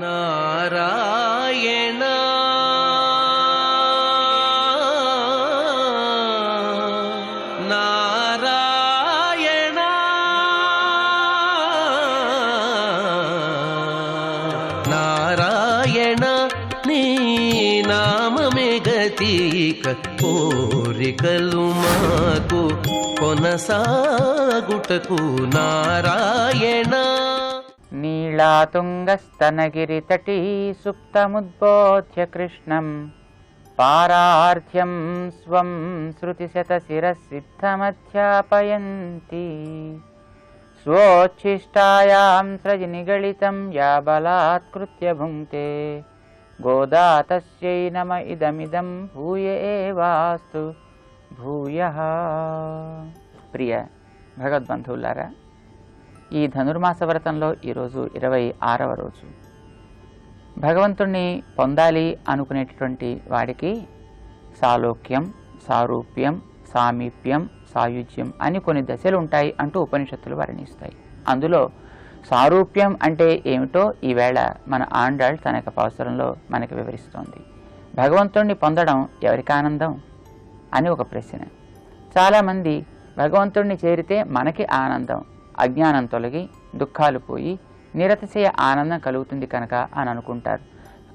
నారాయణ నారాయణ నారాయణ నీ నామమే గతిక కోరికలు మాకు కొనసాగుటకు నారాయణ. నీళాతుంగస్తనగిరితటీ సుప్తముద్బోధ్య కృష్ణం పారార్థ్యం స్వం శృతిశతశిరసిద్ధమధ్యాపయంతి స్వోచ్ఛిష్టాయాం సృజి నిగళితం యా బలాత్కృత్య భుంక్తే గోదా తస్యై నమ ఇదమిదం భూయ ఏవాస్తు భూయః. ప్రియ భగవద్బంధువులారా, ఈ ధనుర్మాస వ్రతంలో ఈరోజు 26వ రోజు. భగవంతుణ్ణి పొందాలి అనుకునేటటువంటి వాడికి సాలోక్యం, సారూప్యం, సామీప్యం, సాయుజ్యం అని కొన్ని దశలు ఉంటాయి అంటూ ఉపనిషత్తులు వర్ణిస్తాయి. అందులో సారూప్యం అంటే ఏమిటో ఈవేళ మన ఆండాళ్ తన యొక్క అవసరంలో మనకి వివరిస్తోంది. భగవంతుణ్ణి పొందడం ఎవరికి ఆనందం అని ఒక ప్రశ్న. చాలామంది భగవంతుణ్ణి చేరితే మనకి ఆనందం, అజ్ఞానం తొలగి దుఃఖాలు పోయి నిరతిశయ ఆనందం కలుగుతుంది కనుక అని అనుకుంటారు.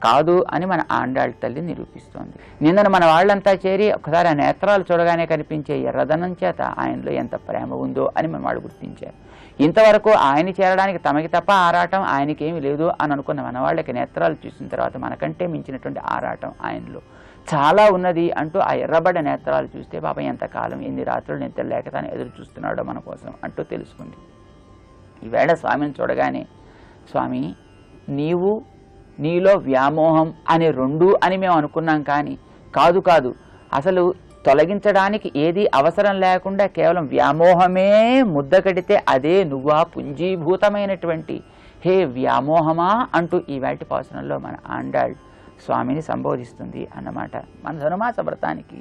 కాదు అని మన ఆండాళ్ తల్లి నిరూపిస్తోంది. నిన్న మన వాళ్ళంతా చేరి ఒకసారి ఆ నేత్రాలు చూడగానే కనిపించే ఎర్రదనం చేత ఆయనలో ఎంత ప్రేమ ఉందో అని మన వాళ్ళు గుర్తించారు. ఇంతవరకు ఆయన చేరడానికి తమకి తప్ప ఆరాటం ఆయనకేమీ లేదు అని అనుకున్న మన వాళ్ళకి నేత్రాలు చూసిన తర్వాత మనకంటే మించినటువంటి ఆరాటం ఆయనలో చాలా ఉన్నది అంటూ ఆ ఎర్రబడ్డ నేత్రాలు చూస్తే పాపం ఎంతకాలం ఎన్ని రాత్రులు నిద్ర లేక తాను ఎదురు చూస్తున్నాడో మన కోసం అంటూ తెలుసుకుంది. ఈవేళ స్వామిని చూడగానే స్వామి నీవు నీలో వ్యామోహం అనే రెండు అని మేము అనుకున్నాం, కానీ కాదు కాదు అసలు తొలగించడానికి ఏది అవసరం లేకుండా కేవలం వ్యామోహమే ముద్ద కడితే అదే నువ్వా పుంజీభూతమైనటువంటి హే వ్యామోహమా అంటూ ఈవేటి పాసనంలో మన ఆండాళ్ స్వామిని సంబోధిస్తుంది అన్నమాట. మన ధనుమాస వ్రతానికి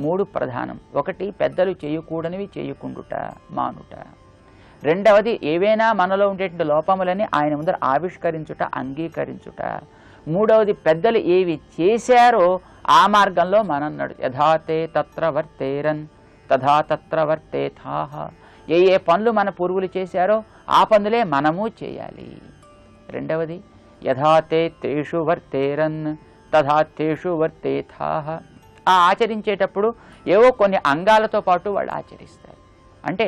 3 ప్రధానం. ఒకటి పెద్దలు చేయకూడనివి చేయకుండుట మానుట. రెండవది ఏవైనా మనలో ఉండేటువంటి లోపములని ఆయన ముందర ఆవిష్కరించుట అంగీకరించుట. మూడవది పెద్దలు ఏవి చేశారో ఆ మార్గంలో మనం యథాతే తత్ర వర్తేరన్ తథా తత్ర వర్తేథాః. ఏ ఏ పనులు మన పూర్వులు చేశారో ఆ పనులే మనము చేయాలి. రెండవది యథాతే తేషు వర్తేరన్ తథా తేషు వర్తేథాః. ఆ ఆచరించేటప్పుడు ఏవో కొన్ని అంగాలతో పాటు వాళ్ళు ఆచరిస్తారు. అంటే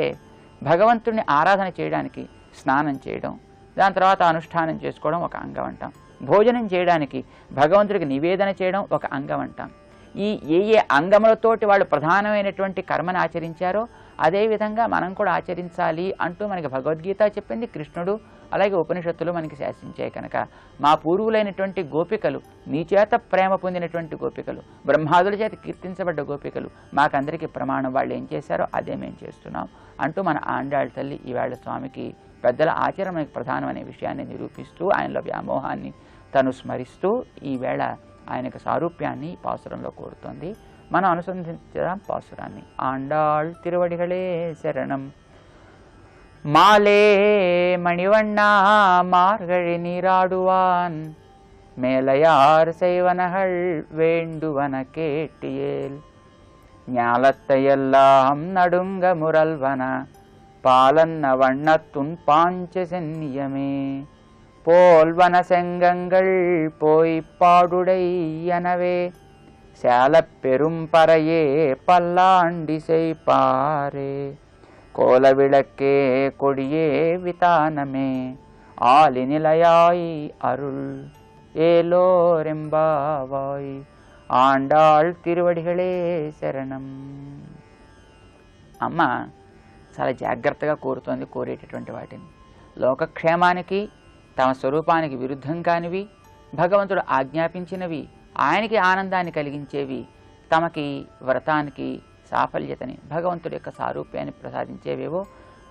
భగవంతుడిని ఆరాధన చేయడానికి స్నానం చేయడం, దాని తర్వాత అనుష్ఠానం చేసుకోవడం ఒక అంగం అంటాం. భోజనం చేయడానికి భగవంతుడికి నివేదన చేయడం ఒక అంగం అంటాం. ఈ ఏ ఏ అంగములతోటి వాళ్ళు ప్రధానమైనటువంటి కర్మను ఆచరించారో అదేవిధంగా మనం కూడా ఆచరించాలి అంటూ మనకి భగవద్గీత చెప్పింది, కృష్ణుడు అలాగే ఉపనిషత్తులు మనకి శాసించాయి. కనుక మా పూర్వులైనటువంటి గోపికలు, నీ చేత ప్రేమ పొందినటువంటి గోపికలు, బ్రహ్మాదుల చేత కీర్తించబడ్డ గోపికలు మాకందరికీ ప్రమాణం. వాళ్ళు ఏం చేశారో అదే మేము చేస్తున్నాం అంటూ మన ఆండాళ్ తల్లి ఈవేళ స్వామికి పెద్దల ఆచరణ మనకి ప్రధానమనే విషయాన్ని నిరూపిస్తూ ఆయనలో వ్యామోహాన్ని తను స్మరిస్తూ ఈవేళ ఆయనకు సారూప్యాన్ని పాసురంలో కోరుతోంది. మనం అనుసంధించడం పాసురాన్ని. ఆండాళ్ తిరువడిகளே శరణం. மாலே மணிவண்ணா மார்கழி நீராடுவான் மேலையார் செய்வனகள் வேண்டுவன கேட்டியேல் ஞாலத்தையெல்லாம் நடுங்க முரல்வன பாலன்ன வண்ணத்துன் பாஞ்ச சென்னியமே போல்வன செங்கங்கள் போய் பாடுடை எனவே சேலப் பெரும் பறையே பல்லாண்டி செய்பாரே கோல விளக்கே கொடியே விதானமே ஆலி நிலையாய் அருள் ஏலோரெம்பாவாய். ఆండాళ్ తిరువడిகளே శరణం. అమ్మ చాలా జాగ్రత్తగా కోరుతోంది కోరేటటువంటి వాటిని. లోకక్షేమానికి తమ స్వరూపానికి విరుద్ధం కానివి, భగవంతుడు ఆజ్ఞాపించినవి, ఆయనకి ఆనందాన్ని కలిగించేవి, తమకి వ్రతానికి సాఫల్యతని, భగవంతుడి యొక్క సారూప్యాన్ని ప్రసాదించేవేవో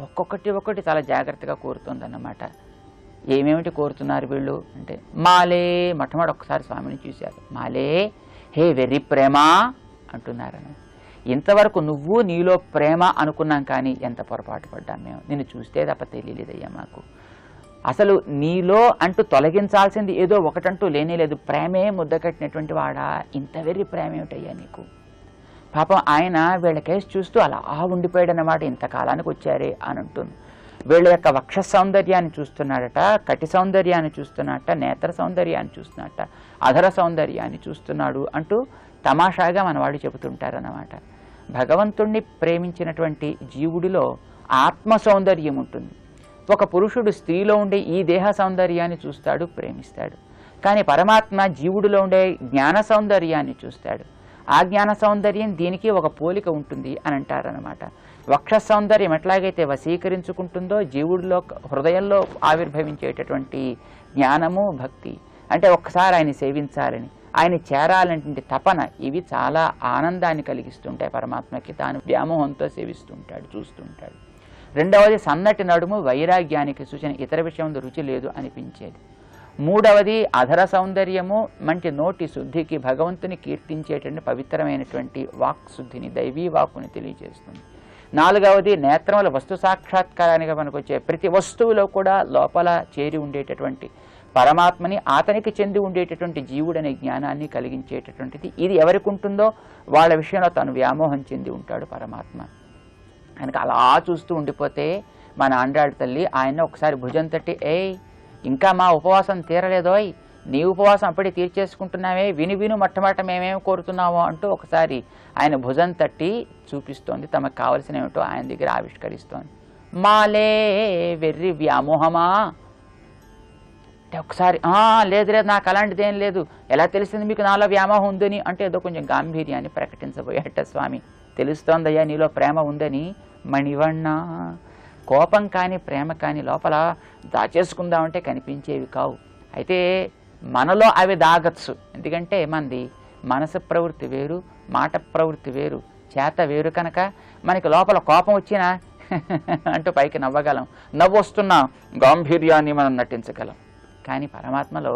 ఒక్కొక్కటి చాలా జాగ్రత్తగా కోరుతుందన్నమాట. ఏమేమిటి కోరుతున్నారు వీళ్ళు అంటే, మాలే మొట్టమొదటి ఒక్కసారి స్వామిని చూశారు. మాలే హే వెర్రి ప్రేమ అంటున్నారని. ఇంతవరకు నువ్వు నీలో ప్రేమ అనుకున్నాం, కానీ ఎంత పొరపాటు పడ్డాం మేము. నిన్ను చూస్తే తప్ప తెలియలేదయ్యా మాకు. అసలు నీలో అంటూ తొలగించాల్సింది ఏదో ఒకటంటూ లేనే లేదు. ప్రేమే ముద్ద కట్టినటువంటి వాడా, ఇంత వెర్రి ప్రేమ ఏమిటయ్యా నీకు? పాపం ఆయన వీళ్ళ కేసు చూస్తూ అలా ఉండిపోయాడు అన్నమాట. ఇంతకాలానికి వచ్చారే అని అంటుంది. వీళ్ళ యొక్క వక్ష సౌందర్యాన్ని చూస్తున్నాడట, కటి సౌందర్యాన్ని చూస్తున్నాడట, నేత్ర సౌందర్యాన్ని చూస్తున్నాడట, అధర సౌందర్యాన్ని చూస్తున్నాడు అంటూ తమాషాగా మన వాళ్ళు చెబుతుంటారన్నమాట. భగవంతుణ్ణి ప్రేమించినటువంటి జీవుడిలో ఆత్మ సౌందర్యం ఉంటుంది. ఒక పురుషుడు స్త్రీలో ఉండే ఈ దేహ సౌందర్యాన్ని చూస్తాడు, ప్రేమిస్తాడు. కానీ పరమాత్మ జీవుడిలో ఉండే జ్ఞాన సౌందర్యాన్ని చూస్తాడు. ఆ జ్ఞాన సౌందర్యం దీనికి ఒక పోలిక ఉంటుంది అని అంటారనమాట. వక్ష సౌందర్యం ఎట్లాగైతే వశీకరించుకుంటుందో జీవుడిలో హృదయంలో ఆవిర్భవించేటటువంటి జ్ఞానము, భక్తి అంటే ఒక్కసారి ఆయన సేవించాలని, ఆయన చేరాలనేటువంటి తపన, ఇవి చాలా ఆనందాన్ని కలిగిస్తుంటాయి పరమాత్మకి. తాను వ్యామోహంతో సేవిస్తుంటాడు, చూస్తుంటాడు. రెండవది సన్నటి నడుము వైరాగ్యానికి సూచన, ఇతర విషయం రుచి లేదు అనిపించేది. మూడవది అధర సౌందర్యము, మంచి నోటి శుద్ధికి, భగవంతుని కీర్తించేటువంటి పవిత్రమైనటువంటి వాక్ శుద్ధిని, దైవీ వాక్కుని తెలియజేస్తుంది. నాలుగవది నేత్రముల వస్తు సాక్షాత్కారానికి పనికొచ్చే ప్రతి వస్తువులో కూడా లోపల చేరి ఉండేటటువంటి పరమాత్మని, అతనికి చెంది ఉండేటటువంటి జీవుడనే జ్ఞానాన్ని కలిగించేటటువంటిది. ఇది ఎవరికి ఉంటుందో వాళ్ళ విషయంలో తను వ్యామోహం చెంది ఉంటాడు పరమాత్మ. కనుక అలా చూస్తూ ఉండిపోతే మన ఆండాళ్ళ తల్లి ఆయన ఒకసారి భుజం తట్టి, ఏయ్ ఇంకా మా ఉపవాసం తీరలేదోయ్, నీ ఉపవాసం అప్పుడే తీర్చేసుకుంటున్నావే, విని విను మొట్టమొదట మేమేమి కోరుతున్నామో అంటూ ఒకసారి ఆయన భుజం తట్టి చూపిస్తోంది. తమకు కావలసిన ఏమిటో ఆయన దగ్గర ఆవిష్కరిస్తోంది. మాలే వెర్రి వ్యామోహమా అంటే ఒకసారి లేదు లేదు నాకు అలాంటిది ఏం లేదు, ఎలా తెలిసింది మీకు నాలో వ్యామోహం ఉందని అంటే ఏదో కొంచెం గాంభీర్యాన్ని ప్రకటించబోయాట స్వామి. తెలుస్తోందయ్యా నీలో ప్రేమ ఉందని. మణివಣ್ణ, కోపం కానీ ప్రేమ కానీ లోపల దాచేసుకుందామంటే కనిపించేవి కావు. అయితే మనలో అవి దాగచ్చు. ఎందుకంటే మనది మనసు ప్రవృత్తి వేరు, మాట ప్రవృత్తి వేరు, చేత వేరు. కనుక మనకి లోపల కోపం వచ్చినా అంటూ పైకి నవ్వగలం, నవ్వొస్తున్న గాంభీర్యాన్ని మనం నటించగలం. కానీ పరమాత్మలో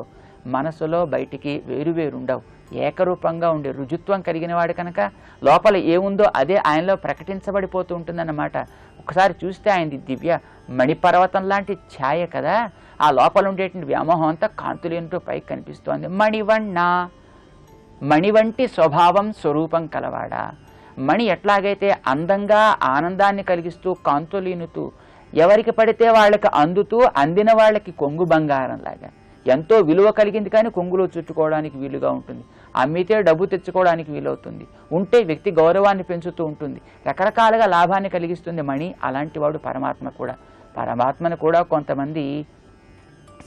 మనసులో బయటికి వేరువేరు ఉండవు, ఏకరూపంగా ఉండే రుజుత్వం కలిగిన వాడు కనుక లోపల ఏముందో అదే ఆయనలో ప్రకటించబడిపోతూ ఉంటుందన్నమాట. ఒకసారి చూస్తే ఆయనది దివ్య మణిపర్వతం లాంటి ఛాయ కదా, ఆ లోపల ఉండేటువంటి వ్యామోహం అంతా కాంతులేంటూ పైకి కనిపిస్తోంది. మణివಣ್ణ, మణి వంటి స్వభావం స్వరూపం కలవాడా. మణి ఎట్లాగైతే అందంగా ఆనందాన్ని కలిగిస్తూ కాంతులీనుతూ ఎవరికి పడితే వాళ్ళకి అందుతూ, అందిన వాళ్ళకి కొంగు బంగారం లాగా ఎంతో విలువ కలిగింది, కానీ కొంగులో చుట్టుకోవడానికి వీలుగా ఉంటుంది. అమ్మితే డబ్బు తెచ్చుకోవడానికి వీలవుతుంది, ఉంటే వ్యక్తి గౌరవాన్ని పెంచుతూ ఉంటుంది, రకరకాలుగా లాభాన్ని కలిగిస్తుంది మణి. అలాంటి వాడు పరమాత్మ కూడా. పరమాత్మను కూడా కొంతమంది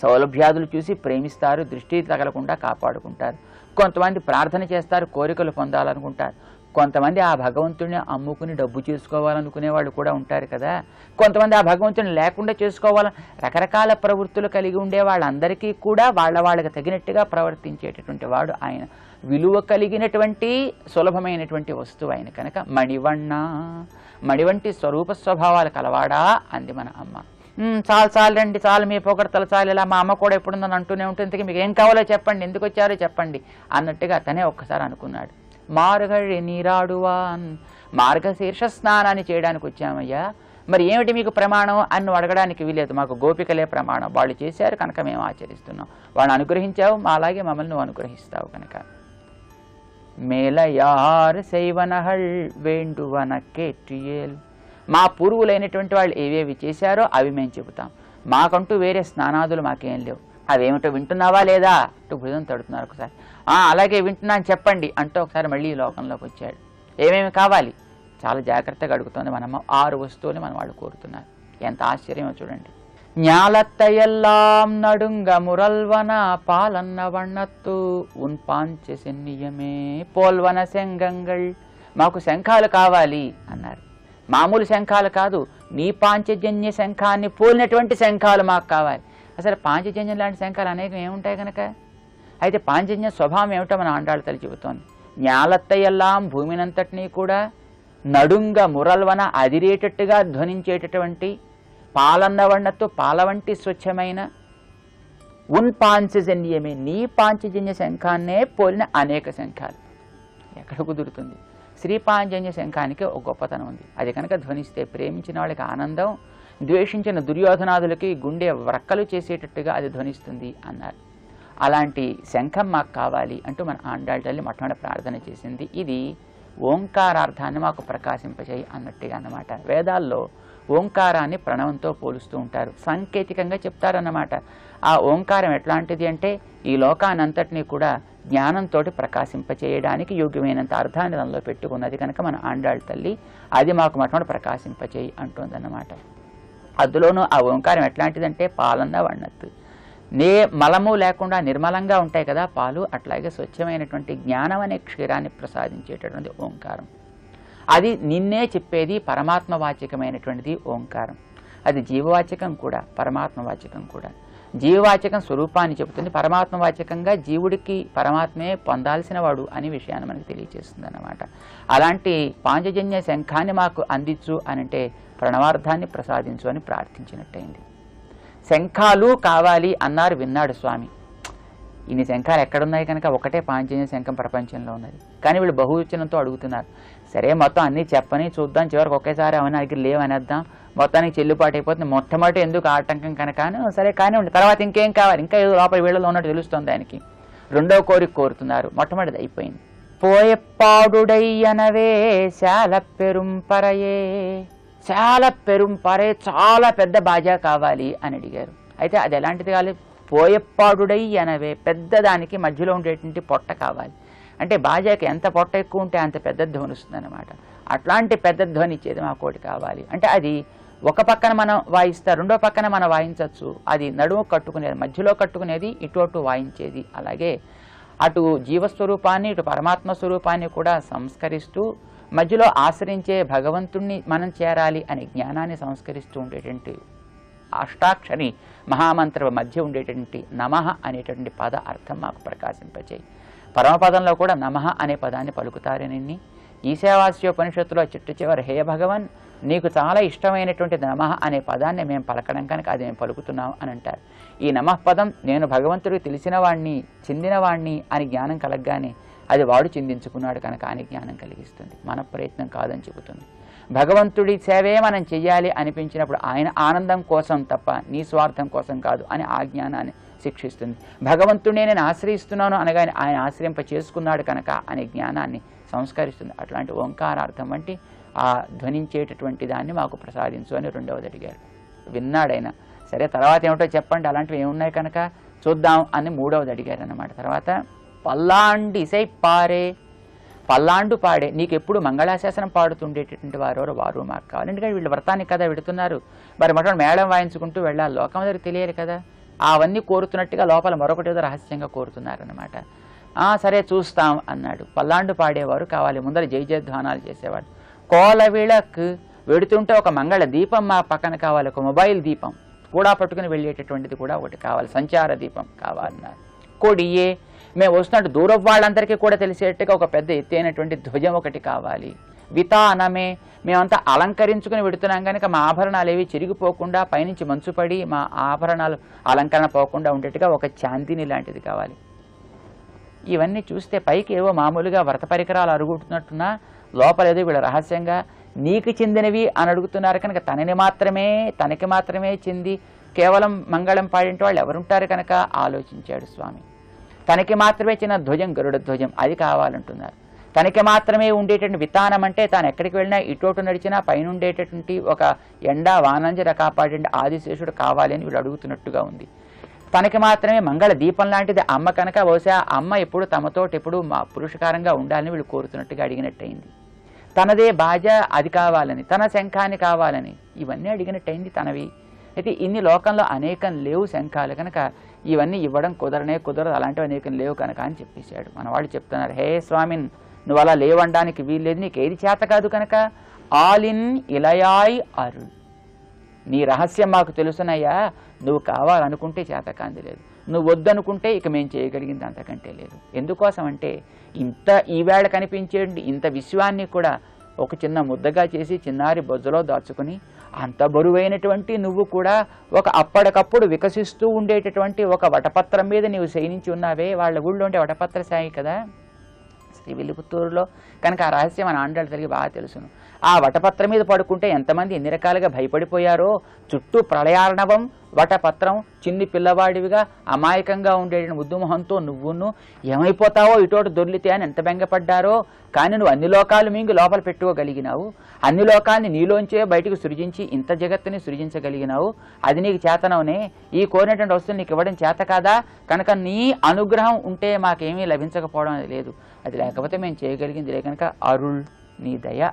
సౌలభ్యాదులు చూసి ప్రేమిస్తారు, దృష్టి తగలకుండా కాపాడుకుంటారు. కొంతమంది ప్రార్థన చేస్తారు, కోరికలు పొందాలనుకుంటారు. కొంతమంది ఆ భగవంతుడిని అమ్ముకుని డబ్బు చేసుకోవాలనుకునే వాళ్ళు కూడా ఉంటారు కదా. కొంతమంది ఆ భగవంతుడిని లేకుండా చేసుకోవాలని రకరకాల ప్రవృత్తులు కలిగి ఉండే వాళ్ళందరికీ కూడా వాళ్ళకి తగినట్టుగా ప్రవర్తించేటటువంటి వాడు ఆయన. విలువ కలిగినటువంటి సులభమైనటువంటి వస్తువు ఆయన కనుక మణివಣ್ణ, మణి వంటి స్వరూప స్వభావాలు కలవాడా అంది మన అమ్మ. చాలు రండి, చాలు మీ పొగడతలు చాలు, ఇలా మా అమ్మ కూడా ఎప్పుడుందని అంటూనే ఉంటుంది, ఇంతకీ మీకు ఏం కావాలో చెప్పండి, ఎందుకు వచ్చారో చెప్పండి అన్నట్టుగా అతనే ఒక్కసారి అనుకున్నాడు. మార్గళి నీరాడువాన్, మార్గశీర్ష స్నానాన్ని చేయడానికి వచ్చామయ్యా, మరి ఏమిటి మీకు ప్రమాణం అని అడగడానికి వీలేదు. మాకు గోపికలే ప్రమాణం, వాళ్ళు చేశారు కనుక మేము ఆచరిస్తున్నాం, వాళ్ళు అనుగ్రహించావు, మా అలాగే మమ్మల్ని నువ్వు అనుగ్రహిస్తావు కనుక. మేలయార్ శైవనహళ్ వేండువన కేట్రియేల్, మా పూర్వులైనటువంటి వాళ్ళు ఏవేవి చేశారో అవి మేము చెబుతాం, మాకంటూ వేరే స్నానాదులు మాకేం లేవు. అవేమిటో వింటున్నావా లేదా అంటూ భుజం తడుతున్నారు ఒకసారి. అలాగే వింటున్నాను చెప్పండి అంటూ ఒకసారి మళ్ళీ ఈ లోకంలోకి వచ్చాడు. ఏమేమి కావాలి చాలా జాగ్రత్తగా అడుగుతోంది మనమ్మ. 6 వస్తువులు మన వాళ్ళు కోరుతున్నారు. ఎంత ఆశ్చర్యమో చూడండి. ஞாலத்தையெல்லாம் நடுங்க முரல்வன பாலன்ன வண்ணத்து ఉన్ పాంచ సెన్నియమే పోల్వన శంఖంగళ్, మాకు శంఖాలు కావాలి అన్నారు. మామూలు శంఖాలు కాదు, నీ పాంచజన్య శంఖాన్ని పోలినటువంటి శంఖాలు మాకు కావాలి. అసలు పాంచజన్యం లాంటి శంఖాలు అనేకం ఏముంటాయి కనుక. అయితే పాంచజన్య స్వభావం ఏమిటో మన ఆండాళ్ళ తల్లి చెబుతోంది. ஞాలత్తయెల్లాం, భూమినంతటినీ కూడా నడుంగ మురల్వన, అదిరేటట్టుగా ధ్వనించేటటువంటి, పాలన్న వన్నత్తు, పాల వంటి స్వచ్ఛమైన, ఉన్ పాంచజన్యమే, నీ పాంచజన్య శంఖాన్నే పోలిన అనేక శంఖాలు ఎక్కడ కుదురుతుంది. శ్రీ పాంచజన్య శంఖానికి ఒక గొప్పతనం ఉంది. అది కనుక ధ్వనిస్తే ప్రేమించిన వాళ్ళకి ఆనందం, ద్వేషించిన దుర్యోధనాదులకి గుండె వ్రక్కలు చేసేటట్టుగా అది ధ్వనిస్తుంది అన్నారు. అలాంటి శంఖం మాకు కావాలి అంటూ మన ఆండాళ్ళ తల్లి మొట్టమొదటి ప్రార్థన చేసింది. ఇది ఓంకారార్థాన్ని మాకు ప్రకాశింపచేయి అన్నట్టుగా అన్నమాట. వేదాల్లో ఓంకారాన్ని ప్రణవంతో పోలుస్తూ ఉంటారు, సాంకేతికంగా చెప్తారన్నమాట. ఆ ఓంకారం ఎట్లాంటిది అంటే ఈ లోకానంతటినీ కూడా జ్ఞానంతో ప్రకాశింపచేయడానికి యోగ్యమైనంత అర్థాన్ని దానిలో పెట్టుకున్నది కనుక మన ఆండాళ్ళ తల్లి అది మాకు మొట్టమొదటి ప్రకాశింపచేయి అంటుందన్నమాట. అందులోనూ ఆ ఓంకారం ఎట్లాంటిదంటే పాలన్న వన్నత్తు, మలము లేకుండా నిర్మలంగా ఉంటాయి కదా పాలు, అట్లాగే స్వచ్ఛమైనటువంటి జ్ఞానం అనే క్షీరాన్ని ప్రసాదించేటటువంటి ఓంకారం. అది నిన్నే చెప్పేది పరమాత్మవాచకమైనటువంటిది ఓంకారం. అది జీవవాచకం కూడా పరమాత్మవాచకం కూడా. జీవవాచకం స్వరూపాన్ని చెబుతుంది, పరమాత్మవాచకంగా జీవుడికి పరమాత్మే పొందాల్సిన వాడు అనే విషయాన్ని మనకు తెలియజేస్తుంది అన్నమాట. అలాంటి పాంచజన్య శంఖాన్ని మాకు అందించు అనంటే ప్రణవార్థాన్ని ప్రసాదించు అని ప్రార్థించినట్టయింది. శంఖాలు కావాలి అన్నారు, విన్నాడు స్వామి. ఇన్ని శంఖాలు ఎక్కడున్నాయి కనుక ఒకటే పాంచజన్య శంఖం ప్రపంచంలో ఉన్నది, కానీ వీళ్ళు బహువచనంతో అడుగుతున్నారు. సరే మొత్తం అన్నీ చెప్పని చూద్దాం, చివరికి ఒకేసారి అవన్నీ దగ్గర లేవనేద్దాం, మొత్తానికి చెల్లుబాటు అయిపోతుంది, మొట్టమొదటి ఎందుకు ఆటంకం కనుక సరే కానీ తర్వాత ఇంకేం కావాలి, ఇంకా ఏదో లోపల వీళ్ళలో ఉన్నట్టు తెలుస్తుంది ఆయనకి. రెండో కోరిక కోరుతున్నారు, మొట్టమొదటిది అయిపోయింది. పోయెప్పాడుడయ్యనవే శాల పెరుంపరయే, చాలా పెరుంపరే చాలా పెద్ద బాజా కావాలి అని అడిగారు. అయితే అది ఎలాంటిది కావాలి, పోయెప్పాడుడై అనవే పెద్దదానికి మధ్యలో ఉండేటువంటి పొట్ట కావాలి. అంటే బాజాకి ఎంత పొట్ట ఎక్కువ ఉంటే అంత పెద్ద ధ్వని వస్తుంది అనమాట. అట్లాంటి పెద్ద ధ్వని ఇచ్చేది మా కోటి కావాలి. అంటే అది ఒక పక్కన మనం వాయిస్తారు, రెండో పక్కన మనం వాయించవచ్చు. అది నడుము కట్టుకునేది, మధ్యలో కట్టుకునేది, ఇటు అటు వాయించేది. అలాగే అటు జీవస్వరూపాన్ని ఇటు పరమాత్మ స్వరూపాన్ని కూడా సంస్కరిస్తూ మధ్యలో ఆశ్రయించే భగవంతుణ్ణి మనం చేరాలి అనే జ్ఞానాన్ని సంస్కరిస్తూ ఉండేటువంటి అష్టాక్షరి మహామంత్ర మధ్య ఉండేటువంటి నమః అనేటువంటి పద అర్థం మాకు ప్రకాశింపచేయి. పరమపదంలో కూడా నమః అనే పదాన్ని పలుకుతారని ఈశావాస్యోపనిషత్తులో చిట్టు చివరి హే భగవన్ నీకు చాలా ఇష్టమైనటువంటి నమః అనే పదాన్ని మేము పలకడం కనుక అది మేము పలుకుతున్నాం అని అంటారు. ఈ నమః పదం నేను భగవంతుడికి తెలిసిన వాణ్ణి చెందినవాణ్ణి అని జ్ఞానం కలగగానే అది వాడు చిందించుకున్నాడు కనుక అని జ్ఞానం కలిగిస్తుంది, మన ప్రయత్నం కాదని చెబుతుంది. భగవంతుడి సేవే మనం చెయ్యాలి అనిపించినప్పుడు ఆయన ఆనందం కోసం తప్ప నీ స్వార్థం కోసం కాదు అని ఆ జ్ఞానాన్ని శిక్షిస్తుంది. భగవంతుడినే నేను ఆశ్రయిస్తున్నాను అనగానే ఆయన ఆశ్రయింప చేసుకున్నాడు కనుక అనే జ్ఞానాన్ని సంస్కరిస్తుంది. అట్లాంటి ఓంకారార్థం వంటి ఆ ధ్వనించేటటువంటి దాన్ని మాకు ప్రసాదించు అని రెండవది అడిగారు. విన్నాడైనా. సరే తర్వాత ఏమిటో చెప్పండి, అలాంటివి ఏమున్నాయి కనుక చూద్దాం అని మూడవది అడిగారు అన్నమాట. తర్వాత పల్లాండి ఇసై పారే, పల్లాండు పాడే, నీకు ఎప్పుడు మంగళాశాసనం పాడుతుండేటటువంటి వారు మాకు కావాలి. ఎందుకంటే వీళ్ళు వ్రతానికి కదా పెడుతున్నారు, మరి మొట్టమొదటి మేళం వాయించుకుంటూ వెళ్ళాలి, లోకం దగ్గర తెలియాలి కదా. అవన్నీ కోరుతున్నట్టుగా లోపల మరొకటి ఏదో రహస్యంగా కోరుతున్నారనమాట. సరే చూస్తాం అన్నాడు. పల్లాండు పాడేవారు కావాలి, ముందర జై జయధ్వానాలు చేసేవాడు. కోల విళక్ వెడుతుంటే ఒక మంగళ దీపం మా పక్కన కావాలి, ఒక మొబైల్ దీపం కూడా పట్టుకుని వెళ్ళేటటువంటిది కూడా ఒకటి కావాలి, సంచార దీపం కావాలన్నారు. కొడియే మేము వస్తున్నట్టు దూరం వాళ్ళందరికీ కూడా తెలిసేట్టుగా ఒక పెద్ద ఎత్తైనటువంటి ధ్వజం ఒకటి కావాలి. వితానమే మేమంతా అలంకరించుకుని పెడుతున్నాం కనుక మా ఆభరణాలు ఏవి చిరిగిపోకుండా పైనుంచి మంచుపడి మా ఆభరణాలు అలంకరణ పోకుండా ఉండేట్టుగా ఒక చాందిని లాంటిది కావాలి. ఇవన్నీ చూస్తే పైకి ఏవో మామూలుగా వ్రత పరికరాలు అరుగుతున్నట్టున్నా లోపలేదో వీళ్ళు రహస్యంగా నీకు చెందినవి అని అడుగుతున్నారు కనుక తనకి మాత్రమే చెంది కేవలం మంగళం పాడింటే వాళ్ళు ఎవరుంటారు కనుక ఆలోచించాడు స్వామి. తనకి మాత్రమే చిన్న ధ్వజం గరుడ ధ్వజం అది కావాలంటున్నారు. తనకి మాత్రమే ఉండేటువంటి వితానం అంటే తాను ఎక్కడికి వెళ్ళినా ఇటోటు నడిచినా పైన ఉండేటటువంటి ఒక ఎండా వానంజర కాపాడే ఆదిశేషుడు కావాలి అని వీడు అడుగుతున్నట్టుగా ఉంది. తనకి మాత్రమే మంగళ దీపం లాంటిది అమ్మ కనుక బహుశా అమ్మ ఎప్పుడు తమతోటి ఎప్పుడు పురుషకారంగా ఉండాలని వీళ్ళు కోరుతున్నట్టుగా అడిగినట్టయింది. తనదే బాజా అది కావాలని, తన శంఖాన్ని కావాలని ఇవన్నీ అడిగినట్టయింది తనవి. అయితే ఇన్ని లోకంలో అనేకం లేవు శంఖాలు కనుక ఇవన్నీ ఇవ్వడం కుదరదు, అలాంటివి అనేకం లేవు కనుక అని చెప్పేశాడు. మన వాళ్ళు చెప్తున్నారు, హే స్వామిన్ నువ్వు అలా లేవడానికి వీల్లేదు, నీకు ఏది చేత కాదు కనుక ఆలిన్ ఇలయాయ్ అరుణ్, నీ రహస్యం మాకు తెలుసునయ్యా, నువ్వు కావాలనుకుంటే చేతకాంది లేదు, నువ్వు వద్దనుకుంటే ఇక మేము చేయగలిగింది అంతకంటే లేదు. ఎందుకోసం అంటే ఇంత ఈవేళ కనిపించే ఇంత విశ్వాన్ని కూడా ఒక చిన్న ముద్దగా చేసి చిన్నారి బొజ్జలో దాచుకుని అంత బరువైనటువంటి నువ్వు కూడా ఒక అప్పటికప్పుడు వికసిస్తూ ఉండేటటువంటి ఒక వటపత్రం మీద నీవు శయనించి ఉన్నావే. వాళ్ళ ఊళ్ళో ఉంటే వటపత్ర సాయి కదా శ్రీ విల్లిపుత్తూరులో కనుక ఆ రహస్యం మన ఆండాళ్ళ తల్లికి బాగా తెలుసును. ఆ వటపత్రం మీద పడుకుంటే ఎంతమంది ఎన్ని రకాలుగా భయపడిపోయారో, చుట్టూ ప్రళయార్ణవం వటపత్రం, చిన్ని పిల్లవాడివిగా అమాయకంగా ఉండే ముద్దుమొహంతో నువ్వును ఏమైపోతావో ఇటోటి దొర్లితే అని ఎంత బెంగపడ్డారో. కానీ నువ్వు అన్ని లోకాలు మింగి లోపల పెట్టుకోగలిగినావు, అన్ని లోకాన్ని నీలోంచే బయటకు సృజించి ఇంత జగత్తుని సృజించగలిగినావు. అది నీకు చేతనవునే. ఈ కోరినటువంటి వస్తువుని నీకు ఇవ్వడం చేత కాదా? కనుక నీ అనుగ్రహం ఉంటే మాకేమీ లభించకపోవడం అది లేదు. అది లేకపోతే మేము చేయగలిగింది లే, కనుక అరుళ్ నీ దయ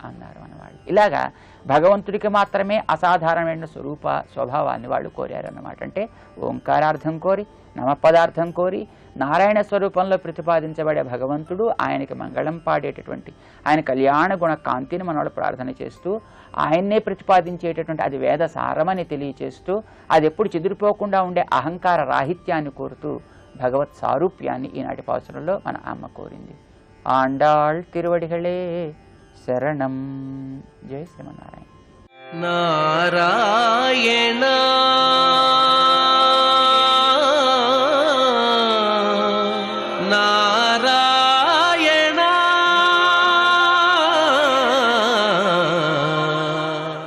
అన్నారు అన్నవాళ్ళు. ఇలాగా భగవంతుడికి మాత్రమే అసాధారణమైన స్వభావాన్ని వాళ్ళు కోరారన్నమాట. అంటే ఓంకారార్థం కోరి, నమపదార్థం కోరి, నారాయణ స్వరూపంలో ప్రతిపాదించబడే భగవంతుడు, ఆయనకి మంగళం పాడేటటువంటి ఆయన కళ్యాణ గుణ కాంతిని మనవాళ్ళు ప్రార్థన చేస్తూ, ఆయన్నే ప్రతిపాదించేటటువంటి అది వేద సారమని తెలియచేస్తూ, అది ఎప్పుడు చెదిరిపోకుండా ఉండే అహంకార రాహిత్యాన్ని కోరుతూ భగవత్ సారూప్యాన్ని ఈనాటి పాసురంలో మన అమ్మ కోరింది. ఆండాళ్ తిరువడిగళే శరణం. జై శ్రీమన్నారాయణ. నారాయణ నారాయణ